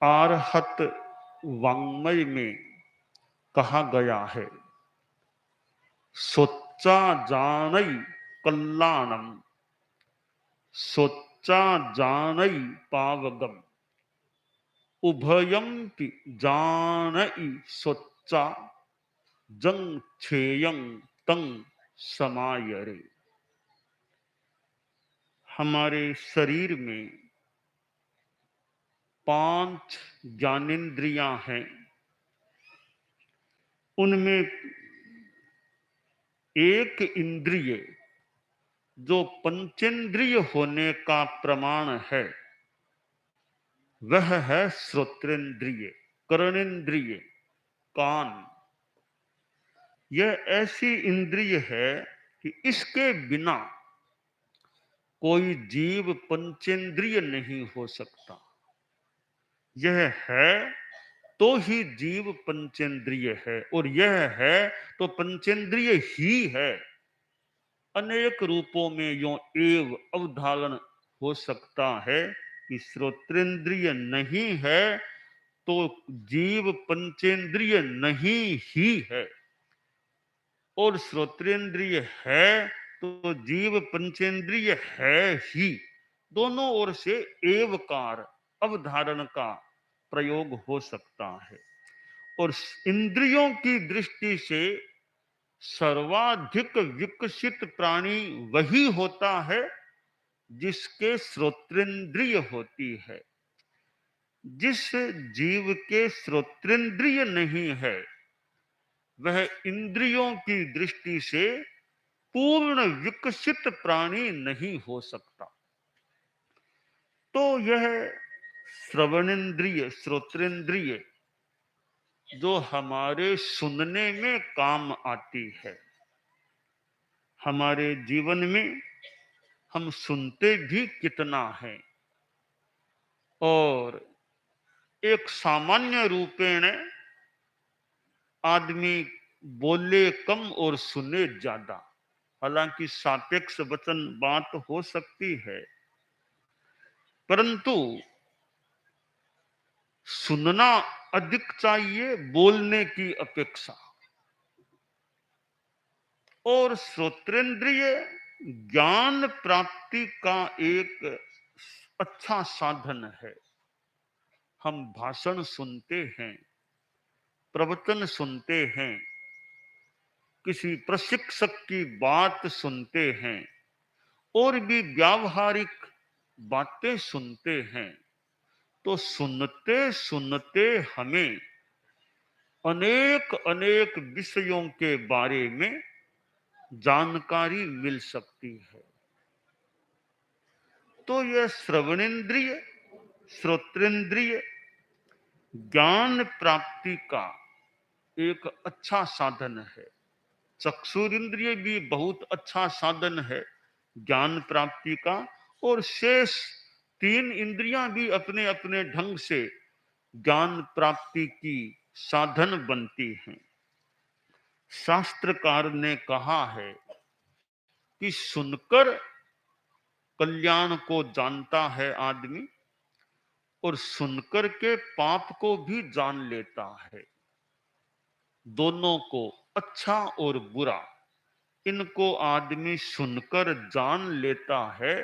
आर्हत वाङ्मय में कहा गया है, सोच्चा जानई कल्याणम, सोच्चा जानई पावगम, उभयंपि जानई सोच्चा, जंग छेयं तंग समायरे। हमारे शरीर में 5 ज्ञानेंद्रियां हैं। उनमें एक इंद्रिय जो पंचेंद्रिय होने का प्रमाण है, वह है श्रोत्रेंद्रिय, कर्णेंद्रिय, कान। यह ऐसी इंद्रिय है कि इसके बिना कोई जीव पंचेंद्रिय नहीं हो सकता। यह है तो ही जीव पंचेंद्रिय है, और यह है तो पंचेंद्रिय ही है। अनेक रूपों में यो एव अवधारण हो सकता है कि श्रोत्रेंद्रिय नहीं है तो जीव पंचेंद्रिय नहीं ही है, और श्रोत्रेंद्रिय है तो जीव पंचेंद्रिय है ही। दोनों ओर से एवकार अवधारण का प्रयोग हो सकता है। और इंद्रियों की दृष्टि से सर्वाधिक विकसित प्राणी वही होता है जिसके श्रोत्रेंद्रिय होती है। जिस जीव के श्रोत्रेंद्रिय नहीं है, वह इंद्रियों की दृष्टि से पूर्ण विकसित प्राणी नहीं हो सकता। तो यह श्रवणेन्द्रिय, श्रोत्रेंद्रिय जो हमारे सुनने में काम आती है, हमारे जीवन में हम सुनते भी कितना है, और एक सामान्य रूपेण आदमी बोले कम और सुने ज्यादा। हालांकि सापेक्ष वचन बात हो सकती है, परंतु सुनना अधिक चाहिए बोलने की अपेक्षा। और श्रोत्रेंद्रिय ज्ञान प्राप्ति का एक अच्छा साधन है। हम भाषण सुनते हैं, प्रवचन सुनते हैं, किसी प्रशिक्षक की बात सुनते हैं, और भी व्यावहारिक बातें सुनते हैं, तो सुनते सुनते हमें अनेक अनेक विषयों के बारे में जानकारी मिल सकती है। तो यह श्रवणेन्द्रिय, श्रोत्रेंद्रिय ज्ञान प्राप्ति का एक अच्छा साधन है। चक्षुरिंद्रिय भी बहुत अच्छा साधन है ज्ञान प्राप्ति का, और शेष 3 इंद्रियां भी अपने अपने ढंग से ज्ञान प्राप्ति की साधन बनती हैं। शास्त्रकार ने कहा है कि सुनकर कल्याण को जानता है आदमी, और सुनकर के पाप को भी जान लेता है। दोनों को, अच्छा और बुरा, इनको आदमी सुनकर जान लेता है।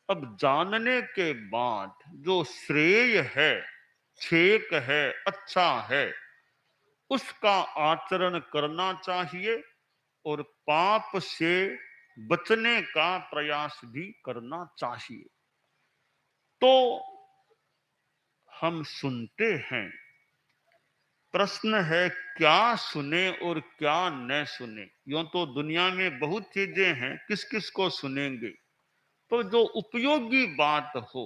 अब जानने के बाद जो श्रेय है, छेक है, अच्छा है, उसका आचरण करना चाहिए, और पाप से बचने का प्रयास भी करना चाहिए। तो हम सुनते हैं, प्रश्न है क्या सुने और क्या न सुने। यूं तो दुनिया में बहुत चीजें हैं, किस किस को सुनेंगे। तो जो उपयोगी बात हो,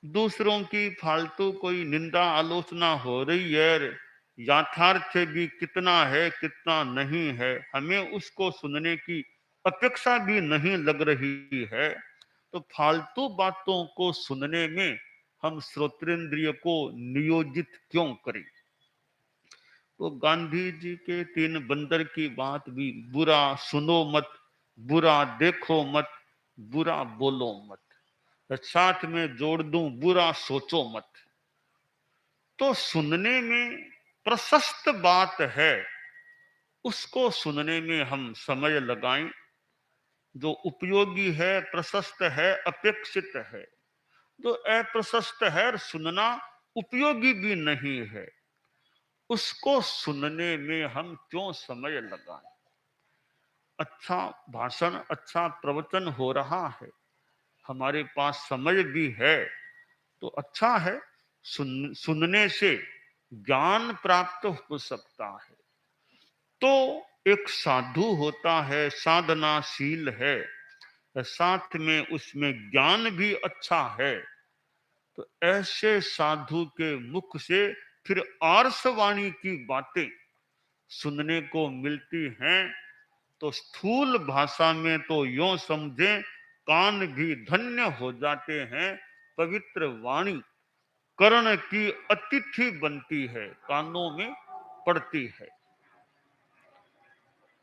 दूसरों की फालतू कोई निंदा आलोचना हो रही है, यथार्थ भी कितना है कितना नहीं है, हमें उसको सुनने की अपेक्षा भी नहीं लग रही है, तो फालतू बातों को सुनने में हम श्रोत्रेंद्रिय को नियोजित क्यों करें। तो गांधी जी के 3 बंदर की बात भी, बुरा सुनो मत, बुरा देखो मत, बुरा बोलो मत। साथ में जोड़ दूं बुरा सोचो मत। तो सुनने में प्रशस्त बात है, उसको सुनने में हम समय लगाएं। जो उपयोगी है, प्रशस्त है, अपेक्षित है। जो अप्रशस्त है, सुनना उपयोगी भी नहीं है, उसको सुनने में हम क्यों समय लगाएं। अच्छा भाषण, अच्छा प्रवचन हो रहा है, हमारे पास समय भी है, तो अच्छा है। सुनने से ज्ञान प्राप्त हो सकता है। तो एक साधु होता है, साधनाशील है, साथ में उसमें ज्ञान भी अच्छा है, तो ऐसे साधु के मुख से फिर आर्षवाणी की बातें सुनने को मिलती हैं। तो स्थूल भाषा में तो यूं समझे, कान भी धन्य हो जाते हैं। पवित्र वाणी कर्ण की अतिथि बनती है, कानों में पड़ती है।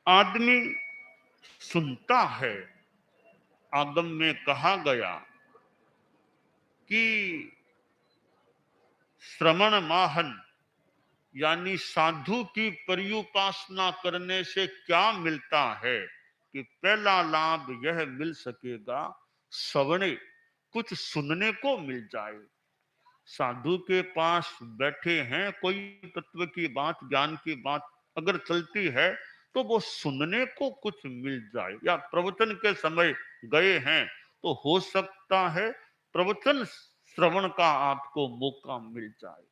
आदमी सुनता है। आगम में कहा गया कि श्रवण माहन, यानी साधु की पर्युपासना करने से क्या मिलता है कि पहला लाभ यह मिल सकेगा, श्रवणे, कुछ सुनने को मिल जाए। साधु के पास बैठे हैं, कोई तत्व की बात, ज्ञान की बात अगर चलती है, तो वो सुनने को कुछ मिल जाए। या प्रवचन के समय गए हैं, तो हो सकता है प्रवचन श्रवण का आपको मौका मिल जाए।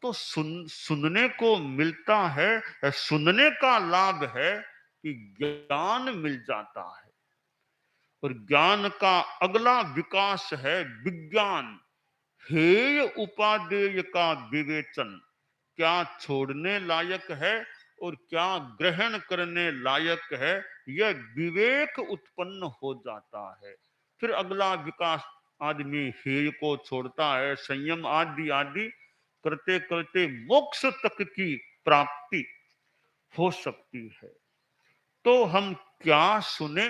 तो सुनने को मिलता है, सुनने का लाभ है कि ज्ञान मिल जाता है। और ज्ञान का अगला विकास है विज्ञान। हेय उपादेय का विवेचन, क्या छोड़ने लायक है और क्या ग्रहण करने लायक है, यह विवेक उत्पन्न हो जाता है। फिर अगला विकास, आदमी हेय को छोड़ता है, संयम आदि आदि करते करते मोक्ष तक की प्राप्ति हो सकती है। तो हम क्या सुने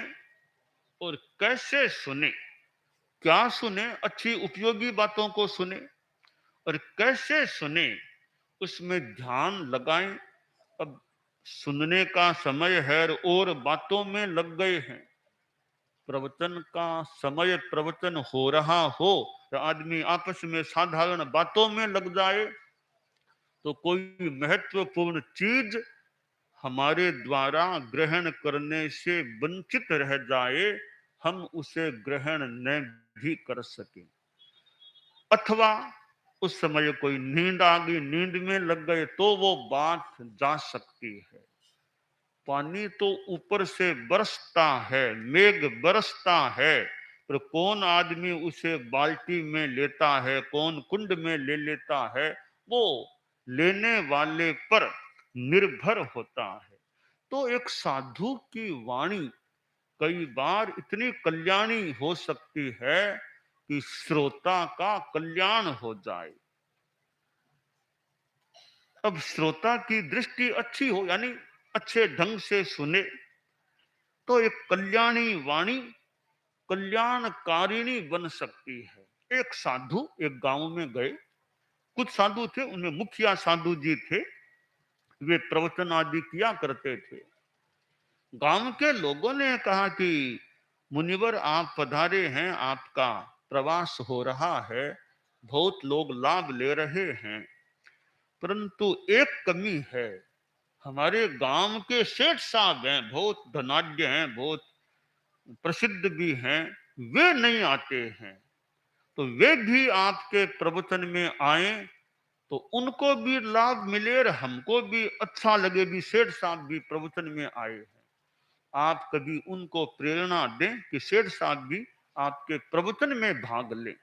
और कैसे सुने। क्या सुने, अच्छी उपयोगी बातों को सुने, और कैसे सुने उसमें ध्यान लगाएं। अब सुनने का समय है और बातों में लग गए हैं। प्रवचन का समय, प्रवचन हो रहा हो, तो आदमी आपस में साधारण बातों में लग जाए, तो कोई महत्वपूर्ण चीज हमारे द्वारा ग्रहण करने से वंचित रह जाए, हम उसे ग्रहण न भी कर सके। अथवा उस समय कोई नींद आ गई, नींद में लग गए, तो वो बात जा सकती है। पानी तो ऊपर से बरसता है, मेघ बरसता है, पर कौन आदमी उसे बाल्टी में लेता है, कौन कुंड में ले लेता है, वो लेने वाले पर निर्भर होता है। तो एक साधु की वाणी कई बार इतनी कल्याणी हो सकती है कि श्रोता का कल्याण हो जाए। अब श्रोता की दृष्टि अच्छी हो, यानी अच्छे ढंग से सुने, तो एक कल्याणी वाणी कल्याणकारिणी बन सकती है। एक साधु एक गांव में गए, कुछ साधु थे, उनमें मुखिया साधु जी थे, वे प्रवचन आदि किया करते थे। गांव के लोगों ने कहा कि मुनिवर आप पधारे हैं, आपका प्रवास हो रहा है, बहुत लोग लाभ ले रहे हैं, परंतु एक कमी है। हमारे गांव के सेठ साहब हैं, बहुत धनाढ्य हैं, बहुत प्रसिद्ध भी हैं, वे नहीं आते हैं। तो वे भी आपके प्रवचन में आए, तो उनको भी लाभ मिले और हमको भी अच्छा लगे, भी सेठ साहब भी प्रवचन में आए हैं। आप कभी उनको प्रेरणा दें कि सेठ साहब भी आपके प्रवचन में भाग लें।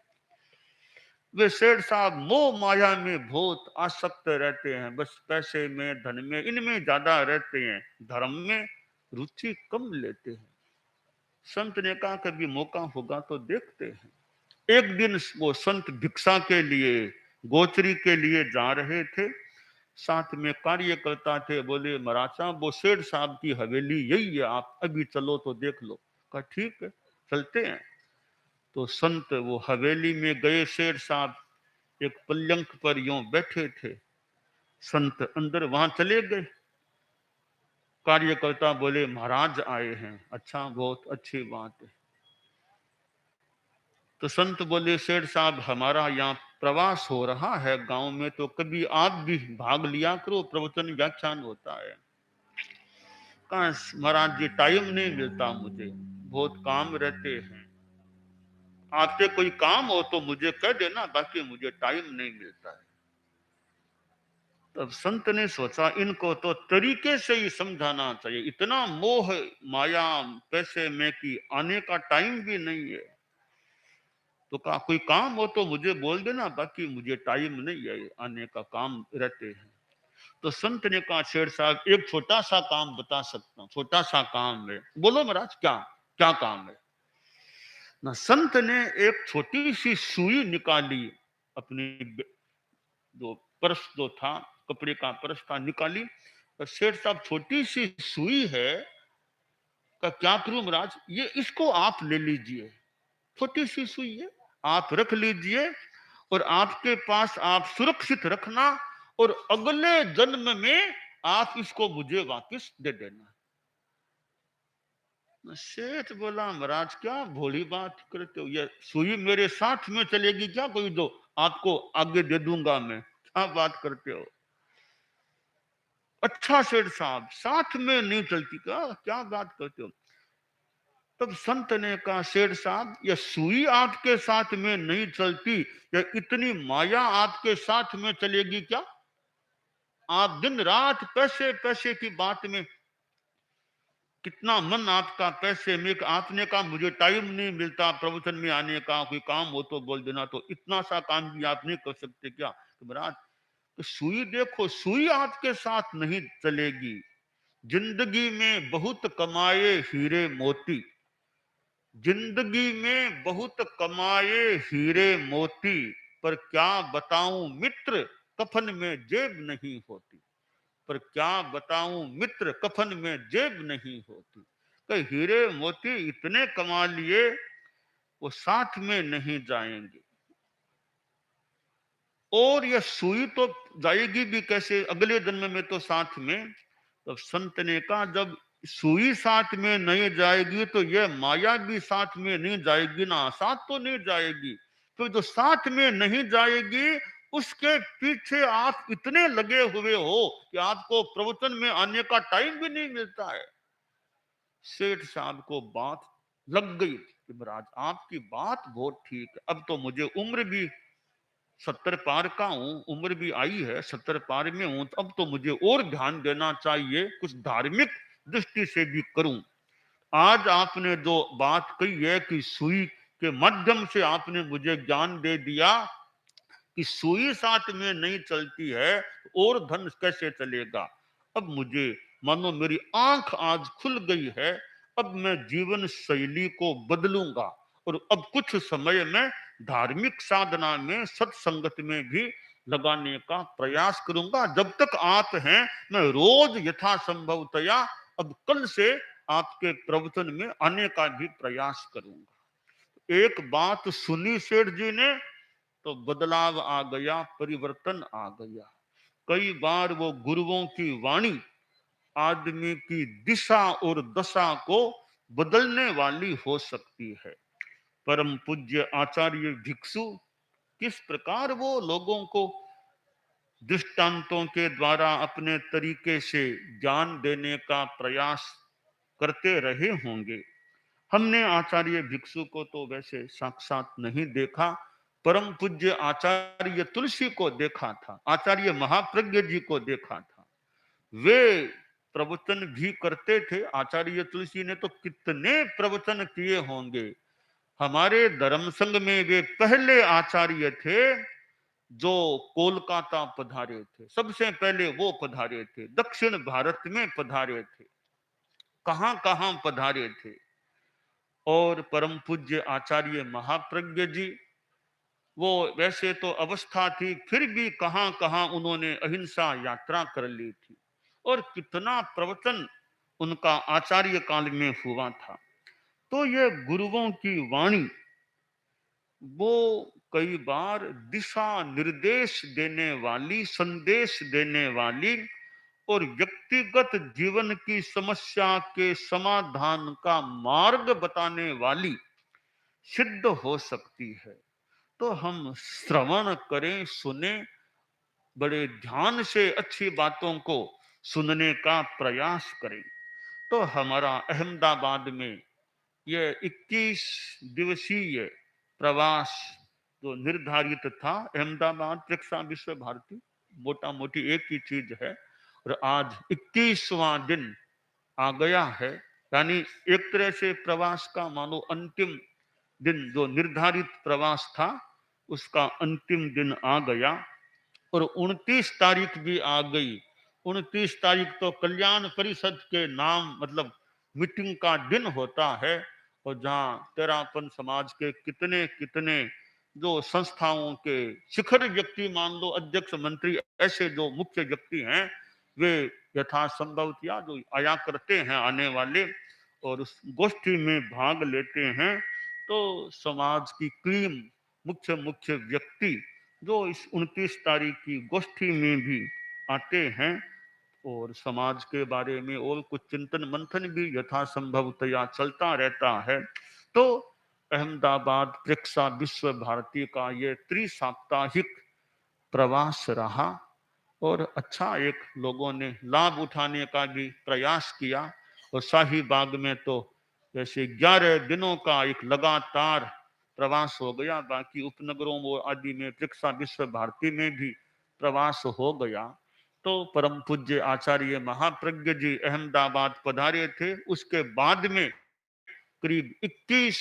वे सेठ साहब मोह माया में बहुत आसक्त रहते हैं, बस पैसे में, धन में, इनमें ज्यादा रहते हैं, धर्म में रुचि कम लेते हैं। संत ने कहा कभी मौका होगा तो देखते हैं। एक दिन वो संत भिक्षा के लिए, गोचरी के लिए जा रहे थे, साथ में कार्यकर्ता थे। बोले महाराज साहब, वो सेठ साहब की हवेली यही है, आप अभी चलो तो देख लो। कहा ठीक है, चलते हैं। तो संत वो हवेली में गए, शेर साहब एक पलंग पर यूं बैठे थे, संत अंदर वहां चले गए। कार्यकर्ता बोले महाराज आए हैं। अच्छा, बहुत अच्छी बात है। तो संत बोले शेर साहब हमारा यहाँ प्रवास हो रहा है गांव में, तो कभी आप भी भाग लिया करो, प्रवचन व्याख्यान होता है। कहा महाराज जी टाइम नहीं मिलता मुझे, बहुत काम रहते हैं। आपसे कोई काम हो तो मुझे कह देना, बाकी मुझे टाइम नहीं मिलता है। तब संत ने सोचा इनको तो तरीके से ही समझाना चाहिए, इतना मोह माया पैसे में कि आने का टाइम भी नहीं है। तो कहा कोई काम हो तो मुझे बोल देना, बाकी मुझे टाइम नहीं है, आने का काम रहते हैं। तो संत ने कहा शेर साहब एक छोटा सा काम बता सकता हूँ, छोटा सा काम है। बोलो महाराज क्या क्या काम है। ना संत ने एक छोटी सी सुई निकाली, अपनी जो पर्स जो था, कपड़े का पर्स था, निकाली। और शेर साहब छोटी सी सुई है, का क्या करूं महाराज, ये इसको आप ले लीजिए, छोटी सी सुई है, आप रख लीजिए और आपके पास आप सुरक्षित रखना, और अगले जन्म में आप इसको मुझे वापस दे देना। सेठ बोला महाराज क्या भोली बात करते हो, ये सुई मेरे साथ में चलेगी क्या, कोई दो आपको आगे दे दूंगा मैं, क्या बात करते हो। अच्छा सेठ साहब साथ में नहीं चलती क्या, क्या बात करते हो। तब संत ने कहा शेर साहब ये सुई आपके साथ में नहीं चलती, ये इतनी माया आपके साथ में चलेगी क्या। आप दिन रात पैसे पैसे की बात में, कितना मन आपका पैसे में, आपने कहा मुझे टाइम नहीं मिलता प्रवचन में आने का, कोई काम हो तो बोल देना, तो इतना सा काम भी आप नहीं कर सकते क्या। तो महाराज तो सुई देखो, सुई आपके साथ नहीं चलेगी। जिंदगी में बहुत कमाए हीरे मोती, जिंदगी में बहुत कमाए हीरे मोती, पर क्या बताऊं मित्र कफन में जेब नहीं होती, पर क्या बताऊं मित्र कफन में जेब नहीं होती। तो हीरे मोती इतने कमा लिए वो साथ में नहीं जाएंगे, और ये सुई तो जाएगी भी कैसे अगले जन्म में, तो साथ में। तो संत ने कहा जब सुई साथ में नहीं जाएगी तो ये माया भी साथ में नहीं जाएगी ना, साथ तो नहीं जाएगी। तो जो साथ में नहीं जाएगी उसके पीछे आप इतने लगे हुए हो कि आपको प्रवचन में आने का टाइम भी नहीं मिलता है। सेठ साहब को बात लग गई कि महाराज आपकी बात बहुत ठीक है, अब तो मुझे उम्र भी 70 पार का हूं, उम्र भी आई है 70 पार में हूं, तो अब तो मुझे और ध्यान देना चाहिए, कुछ धार्मिक दृष्टि से भी करूं। आज आपने जो बात कही है कि सुई के माध्यम से आपने मुझे ज्ञान दे दिया कि सुई साथ में नहीं चलती है और धन कैसे चलेगा। अब मुझे मानो मेरी आंख आज खुल गई है, अब मैं जीवन शैली को बदलूंगा और अब कुछ समय में धार्मिक साधना में सत्संगत में भी लगाने का प्रयास करूंगा। जब तक आप हैं मैं रोज यथासंभवतया अब कल से आपके प्रवचन में आने का भी प्रयास करूंगा। एक बात सुनी सेठ जी ने तो बदलाव आ गया, परिवर्तन आ गया। कई बार वो गुरुओं की वाणी आदमी की दिशा और दशा को बदलने वाली हो सकती है। परम पूज्य आचार्य भिक्षु किस प्रकार वो लोगों को दृष्टांतों के द्वारा अपने तरीके से ज्ञान देने का प्रयास करते रहे होंगे। हमने आचार्य भिक्षु को तो वैसे साक्षात नहीं देखा, परम पूज्य आचार्य तुलसी को देखा था, आचार्य महाप्रज्ञ जी को देखा था। वे प्रवचन भी करते थे, आचार्य तुलसी ने तो कितने प्रवचन किए होंगे। हमारे धर्म संघ में वे पहले आचार्य थे जो कोलकाता पधारे थे, सबसे पहले वो पधारे थे, दक्षिण भारत में पधारे थे, कहां कहां पधारे थे। और परम पूज्य आचार्य महाप्रज्ञ जी, वो वैसे तो अवस्था थी फिर भी कहां कहां उन्होंने अहिंसा यात्रा कर ली थी, और कितना प्रवचन उनका आचार्य काल में हुआ था। तो ये गुरुओं की वाणी वो कई बार दिशा निर्देश देने वाली, संदेश देने वाली और व्यक्तिगत जीवन की समस्या के समाधान का मार्ग बताने वाली सिद्ध हो सकती है। तो हम श्रवण करें, सुने, बड़े ध्यान से अच्छी बातों को सुनने का प्रयास करें। तो हमारा अहमदाबाद में यह 21 दिवसीय प्रवास जो निर्धारित था, अहमदाबाद प्रेक्षा विश्व भारती, मोटा मोटी एक ही चीज है, और आज 21वां दिन आ गया है। यानी एक तरह से प्रवास का मानो अंतिम दिन, जो निर्धारित प्रवास था उसका अंतिम दिन आ गया। और 29 तारीख भी आ गई। 29 तारीख तो कल्याण परिषद के नाम मतलब मीटिंग का दिन होता है, और जहाँ तेरापन समाज के कितने कितने जो संस्थाओं के शिखर व्यक्ति, मान लो अध्यक्ष, मंत्री, ऐसे जो मुख्य व्यक्ति हैं, वे यथासंभव या जो आया करते हैं आने वाले, और उस गोष्ठी में भाग लेते हैं। तो समाज की क्रीम, मुख्य मुख्य व्यक्ति जो इस 29 तारीख की गोष्ठी में भी आते हैं, और समाज के बारे में और कुछ चिंतन मंथन भी यथासंभवतया चलता रहता है। तो अहमदाबाद प्रेक्षा विश्व भारती का ये त्रिसाप्ताहिक प्रवास रहा, और अच्छा एक लोगों ने लाभ उठाने का भी प्रयास किया। और शाही बाग में तो जैसे 11 दिनों का एक लगातार प्रवास हो गया, बाकी उपनगरों और आदि में प्रेक्षा विश्व भारती में भी प्रवास हो गया। तो परम पूज्य आचार्य महाप्रज्ञ जी अहमदाबाद पधारे थे। उसके बाद में करीब 21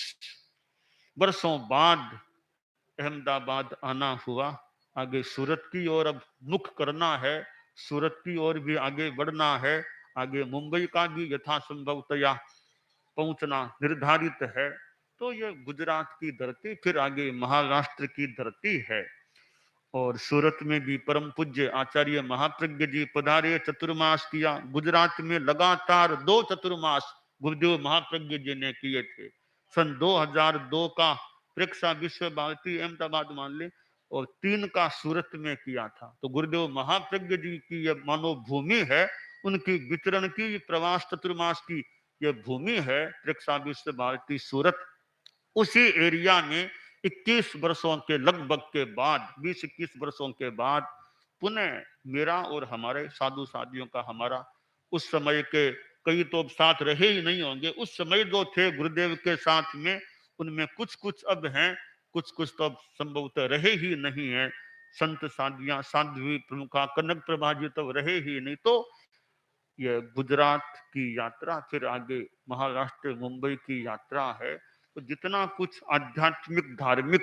वर्षों बाद अहमदाबाद आना हुआ। आगे सूरत की ओर अब मुख करना है, सूरत की ओर भी आगे बढ़ना है, आगे मुंबई का भी यथासंभवतया पहुंचना निर्धारित है। तो ये गुजरात की धरती, फिर आगे महाराष्ट्र की धरती है। और सूरत में भी परम पूज्य आचार्य महाप्रज्ञ जी पधारे, चतुर्मास किया। गुजरात में लगातार 2 चतुर्मास गुरुदेव महाप्रज्ञ जी ने किए थे। सन 2002 का प्रेक्षा विश्व भारती अहमदाबाद मान ले, और 3 का सूरत में किया था। तो गुरुदेव महाप्रज्ञ जी की यह मानो भूमि है, उनकी विचरण की, प्रवास चतुर्मास की यह भूमि है प्रेक्षा विश्व भारती सूरत। उसी एरिया में 21 वर्षों के लगभग के बाद, 20-21 वर्षों के बाद पुनः मेरा और हमारे साधु साधियों का, हमारा उस समय के कई तो साथ रहे ही नहीं होंगे, उस समय जो थे गुरुदेव के साथ में, उनमें कुछ कुछ अब हैं, कुछ कुछ तो अब संभवतः रहे ही नहीं है। संत साधिया, साध्वी प्रमुखा, कनक प्रभा जी तो रहे ही नहीं। तो यह गुजरात की यात्रा, फिर आगे महाराष्ट्र मुंबई की यात्रा है। तो जितना कुछ आध्यात्मिक धार्मिक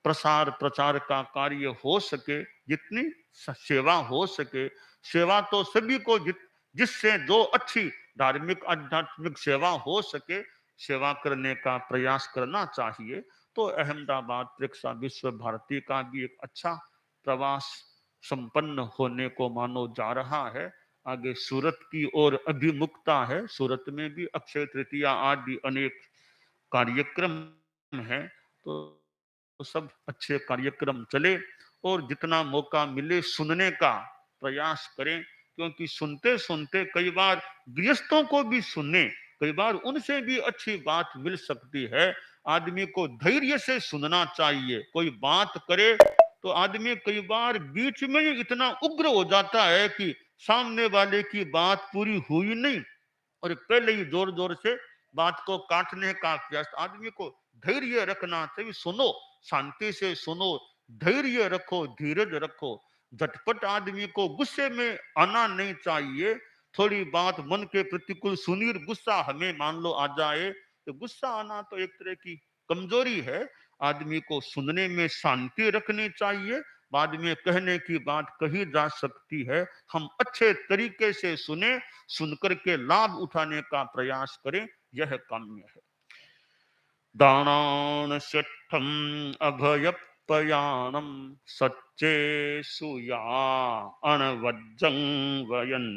प्रसार प्रचार का कार्य हो सके, जितनी सेवा हो सके, सेवा तो सभी को जिससे जो अच्छी धार्मिक आध्यात्मिक सेवा हो सके, सेवा करने का प्रयास करना चाहिए। तो अहमदाबाद प्रेक्षा विश्व भारती का भी एक अच्छा प्रवास संपन्न होने को मानो जा रहा है। आगे सूरत की ओर अभिमुखता है। सूरत में भी अक्षय तृतीया आदि अनेक कार्यक्रम हैं। तो सब अच्छे कार्यक्रम चले, और जितना मौका मिले सुनने का प्रयास करें, क्योंकि सुनते सुनते कई बार गृहस्थों को भी सुने, कई बार उनसे भी अच्छी बात मिल सकती है। आदमी को धैर्य से सुनना चाहिए। कोई बात करे तो आदमी कई बार बीच में ही इतना उग्र हो जाता है कि सामने वाले की बात पूरी हुई नहीं, और पहले ही जोर जोर से बात को काटने का प्रयास। आदमी को धैर्य रखना चाहिए। सुनो, शांति से सुनो, धैर्य रखो, धीरज रखो। झटपट आदमी को गुस्से में आना नहीं चाहिए। थोड़ी बात मन के प्रतिकूल सुनी, गुस्सा हमें मान लो आ जाए, तो गुस्सा आना तो एक तरह की कमजोरी है। आदमी को सुनने में शांति रखनी चाहिए। बाद में कहने की बात कही जा सकती है। हम अच्छे तरीके से सुने, सुनकर के लाभ उठाने का प्रयास करें, यह काम्य है। दानान शठम अभयपयाणम सच्चे सुया अणवज्जं वयन्